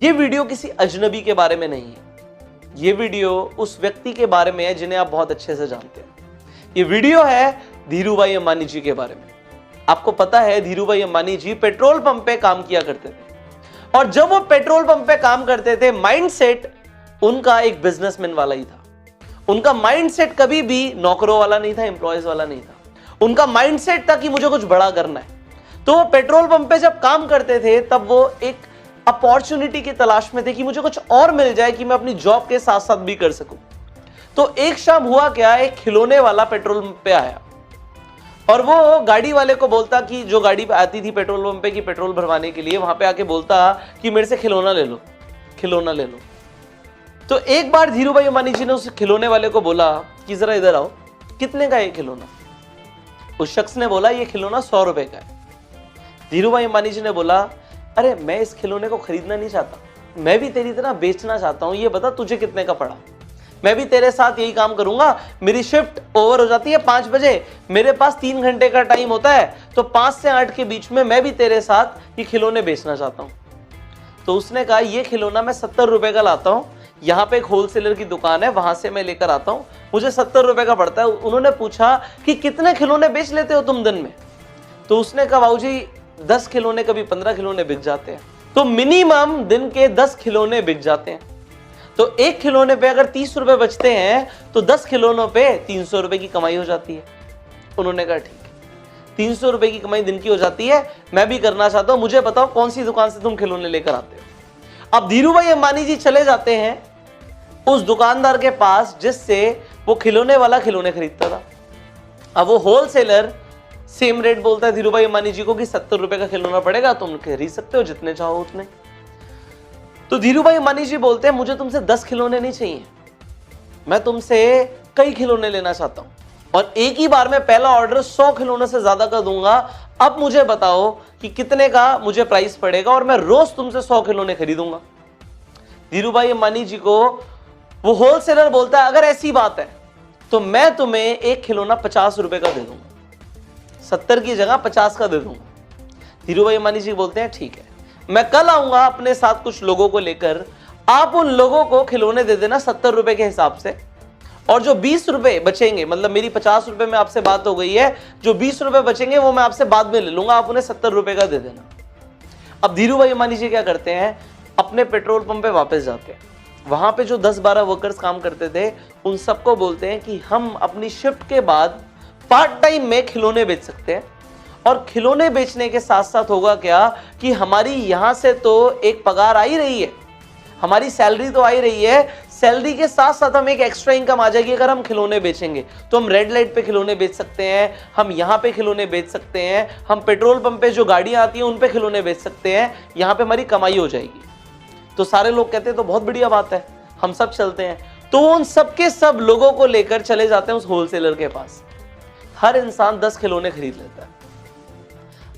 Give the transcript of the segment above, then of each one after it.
ये वीडियो किसी अजनबी के बारे में नहीं है, ये वीडियो उस व्यक्ति के बारे में है जिन्हें आप बहुत अच्छे से जानते हैं। ये वीडियो है धीरूभाई अंबानी जी के बारे में। आपको पता है धीरूभाई अंबानी जी पेट्रोल पंप पे काम किया करते थे, और जब वो पेट्रोल पंप पे काम करते थे माइंडसेट उनका एक बिजनेसमैन वाला ही था। उनका माइंडसेट कभी भी नौकरों वाला नहीं था, एम्प्लॉयज वाला नहीं था। उनका माइंडसेट था कि मुझे कुछ बड़ा करना है। तो वो पेट्रोल पंप पे जब काम करते थे तब वो एक अपॉर्चुनिटी की तलाश में थे कि मुझे कुछ और मिल जाए कि मैं अपनी जॉब के साथ साथ भी कर सकूं। तो एक शाम हुआ क्या, एक खिलौने वाला पेट्रोल पंप पे आया और वो गाड़ी वाले को बोलता कि जो गाड़ी पे आती थी पेट्रोल पंप पे की पेट्रोल भरवाने के लिए, वहां पे आके बोलता कि मेरे से खिलौना ले लो, खिलौना ले लो। तो एक बार धीरूभाई अंबानी जी ने उस खिलौने वाले को बोला कि जरा इधर आओ, कितने का ये खिलौना? उस शख्स ने बोला ये खिलौना 100 रुपए का है। धीरूभाई अंबानी जी ने बोला अरे मैं इस खिलौने को खरीदना नहीं चाहता, मैं भी तेरी तरह बेचना चाहता हूं, ये बता तुझे कितने का पड़ा? मैं भी तेरे साथ यही काम करूंगा। मेरी शिफ्ट ओवर हो जाती है 5 बजे, मेरे पास 3 घंटे का टाइम होता है, तो 5 से 8 के बीच में मैं भी तेरे साथ ये खिलौने बेचना चाहता हूं। तो उसने कहा ये खिलौना मैं 70 रुपए का लाता हूं, यहाँ पे एक होलसेलर की दुकान है, वहां से मैं लेकर आता हूं, मुझे 70 रुपए का पड़ता है। उन्होंने पूछा कि कितने खिलौने बेच लेते हो तुम दिन में? तो उसने कहा बाबूजी 10 खिलौने, कभी 15 खिलौने बिक जाते हैं। तो मिनिमम दिन के 10 खिलौने बिक जाते हैं। तो एक खिलौने पे अगर 30 रुपए बचते हैं तो 10 खिलौनों पे 300 रुपए की कमाई हो जाती है। उन्होंने कहा ठीक है, 300 रुपए की कमाई दिन की हो जाती है, मैं भी करना चाहता हूं, मुझे बताओ कौन सी दुकान से तुम खिलौने लेकर आते हो। अब धीरूभाई अंबानी जी चले जाते हैं उस दुकानदार के पास जिससे वो खिलौने वाला खिलौने खरीदता था। अब वो होलसेलर सेम रेट बोलता है धीरूभाई अंबानी जी को कि 70 रुपए का खिलौना पड़ेगा, तुम खरीद सकते हो जितने चाहो उतने। तो धीरूभाई अंबानी जी बोलते हैं मुझे तुमसे 10 खिलौने नहीं चाहिए, मैं तुमसे कई खिलौने लेना चाहता हूं, और एक ही बार में पहला ऑर्डर 100 खिलौने से ज्यादा कर दूंगा। अब मुझे बताओ कि कितने का मुझे प्राइस पड़ेगा, और मैं रोज तुमसे 100 खिलौने खरीदूंगा। धीरूभाई अंबानी जी को वो होलसेलर बोलता है अगर ऐसी बात है तो मैं तुम्हें एक खिलौना 50 रुपए का दे दूंगा, 70 की जगह 50 का दे दूंगा। धीरूभाई अंबानी जी बोलते हैं ठीक है, मैं कल आऊंगा अपने साथ कुछ लोगों को लेकर, आप उन लोगों को खिलौने दे देना 70 रुपए के हिसाब से, और जो 20 रुपए बचेंगे, मतलब मेरी 50 रुपए में आपसे बात हो गई है, जो 20 रुपए बचेंगे वो मैं आपसे बाद में ले लूंगा, आप उन्हें 70 रुपए का दे देना। अब धीरूभाई अंबानी जी क्या करते हैं, अपने पेट्रोल पंप पे वापस जाते हैं। वहां पे जो 10-12 वर्कर्स काम करते थे उन सबको बोलते हैं कि हम अपनी शिफ्ट के बाद पार्ट टाइम में खिलौने बेच सकते हैं, और खिलौने बेचने के साथ साथ होगा क्या कि हमारी यहां से तो एक पगार आ ही रही है, हमारी सैलरी तो आ ही रही है, सैलरी के साथ साथ हम एक एक्स्ट्रा इनकम आ जाएगी अगर हम खिलौने बेचेंगे। तो हम रेड लाइट पे खिलौने बेच सकते हैं, हम यहाँ पे खिलौने बेच सकते हैं, हम पेट्रोल पंप पे जो गाड़ियां आती हैं उन पे खिलौने बेच सकते हैं, यहाँ पे हमारी कमाई हो जाएगी। तो सारे लोग कहते हैं तो बहुत बढ़िया बात है, हम सब चलते हैं। तो उन सबके सब लोगों को लेकर चले जाते हैं उस होलसेलर के पास। हर इंसान 10 खिलौने खरीद लेता है।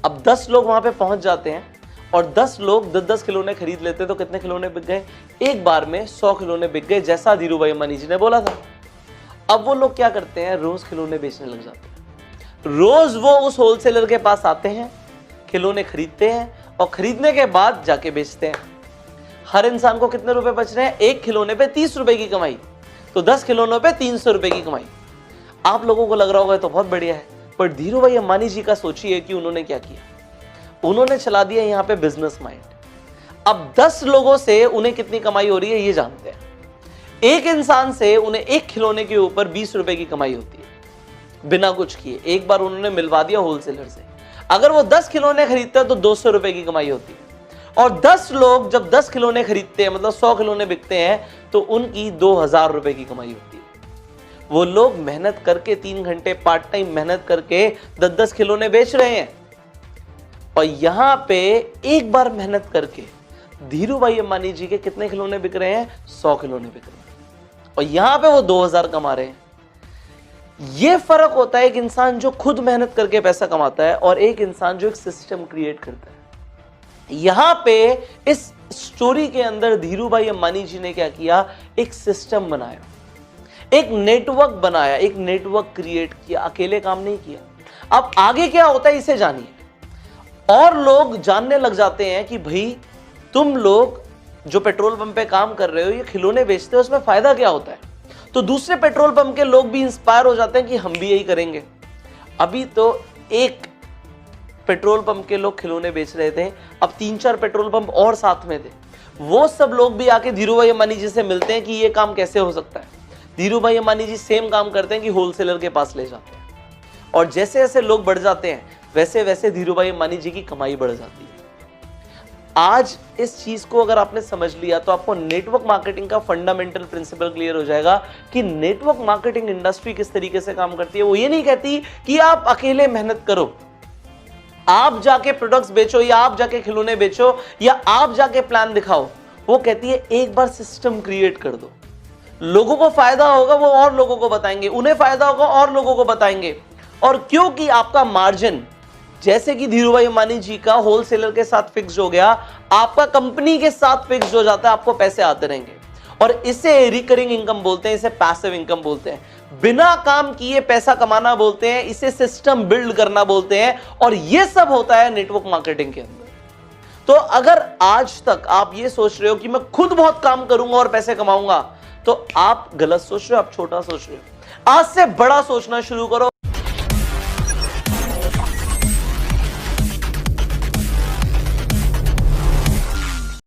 अब 10 लोग वहां पे पहुंच जाते हैं और 10 लोग 10-10 खिलौने खरीद लेते, तो कितने खिलौने बिक गए? एक बार में 100 खिलौने बिक गए, जैसा धीरूभाई अंबानी जी ने बोला था। अब वो लोग क्या करते हैं, रोज खिलौने बेचने लग जाते हैं। रोज वो उस होलसेलर के पास आते हैं, खिलौने खरीदते हैं, और खरीदने के बाद जाके बेचते हैं। हर इंसान को कितने रुपए बच रहे हैं? एक खिलौने पे 30 रुपए की कमाई, तो 10 खिलौनों पे 300 रुपए की कमाई। आप लोगों को लग रहा होगा तो बहुत बढ़िया है, पर धीरूभाई अंबानी जी का सोचिए कि उन्होंने क्या किया। उन्होंने चला दिया यहाँ पे बिजनेस माइंड। अब 10 लोगों से उन्हें कितनी कमाई हो रही है ये जानते हैं। एक इंसान से उन्हें एक खिलौने के ऊपर 20 रुपए की कमाई होती है बिना कुछ किए। एक बार उन्होंने मिलवा दिया होलसेलर से, अगर वो 10 खिलौने खरीदते हैं तो 200 रुपए की कमाई होती है। और 10 लोग जब 10 खिलौने खरीदते हैं, मतलब 100 खिलौने बिकते हैं, तो उनकी 2000 रुपए की कमाई होती है। वो लोग मेहनत करके 3 घंटे पार्ट टाइम मेहनत करके 10-10 खिलौने बेच रहे हैं, और यहां पे एक बार मेहनत करके धीरूभाई अंबानी जी के कितने खिलौने बिक रहे हैं? 100 खिलौने बिक रहे हैं, और यहां पे वो 2000 कमा रहे हैं। ये फर्क होता है एक इंसान जो खुद मेहनत करके पैसा कमाता है और एक इंसान जो एक सिस्टम क्रिएट करता है। यहां पे इस स्टोरी के अंदर धीरूभाई अंबानी जी ने क्या किया, एक सिस्टम बनाया, एक नेटवर्क बनाया, एक नेटवर्क क्रिएट किया, अकेले काम नहीं किया। अब आगे क्या होता है इसे जानिए। और लोग जानने लग जाते हैं कि भाई तुम लोग जो पेट्रोल पंप पे काम कर रहे हो, ये खिलौने बेचते हो, उसमें फायदा क्या होता है? तो दूसरे पेट्रोल पंप के लोग भी इंस्पायर हो जाते हैं कि हम भी यही करेंगे। अभी तो एक पेट्रोल पंप के लोग खिलौने बेच रहे थे, अब 3-4 पेट्रोल पंप और साथ में थे। वो सब लोग भी आके धीरू भाई अंबानी जी से मिलते हैं कि ये काम कैसे हो सकता है। धीरू भाई अंबानी जी सेम काम करते हैं कि होलसेलर के पास ले जाते हैं, और जैसे जैसे लोग बढ़ जाते हैं वैसे वैसे धीरू भाई अंबानी जी की कमाई बढ़ जाती है। आज इस चीज को अगर आपने समझ लिया तो आपको नेटवर्क मार्केटिंग का फंडामेंटल प्रिंसिपल क्लियर हो जाएगा कि नेटवर्क मार्केटिंग इंडस्ट्री किस तरीके से काम करती है। वो ये नहीं कहती कि आप अकेले मेहनत करो, आप जाके प्रोडक्ट्स बेचो, या आप जाके खिलौने बेचो, या आप जाके प्लान दिखाओ। वो कहती है एक बार सिस्टम क्रिएट कर दो, लोगों को फायदा होगा वो और लोगों को बताएंगे, उन्हें फायदा होगा और लोगों को बताएंगे। और क्योंकि आपका मार्जिन जैसे कि धीरू भाई अंबानी जी का होलसेलर के साथ फिक्स हो गया, आपका कंपनी के साथ फिक्स हो जाता है, आपको पैसे आते रहेंगे। और इसे रिकरिंग इनकम बोलते हैं, इसे पैसिव इनकम बोलते हैं, बिना काम किए पैसा कमाना बोलते हैं, इसे सिस्टम बिल्ड करना बोलते हैं। और यह सब होता है नेटवर्क मार्केटिंग के अंदर। तो अगर आज तक आप ये सोच रहे हो कि मैं खुद बहुत काम करूंगा और पैसे कमाऊंगा, तो आप गलत सोच रहे हो, आप छोटा सोच रहे हो। आज से बड़ा सोचना शुरू करो।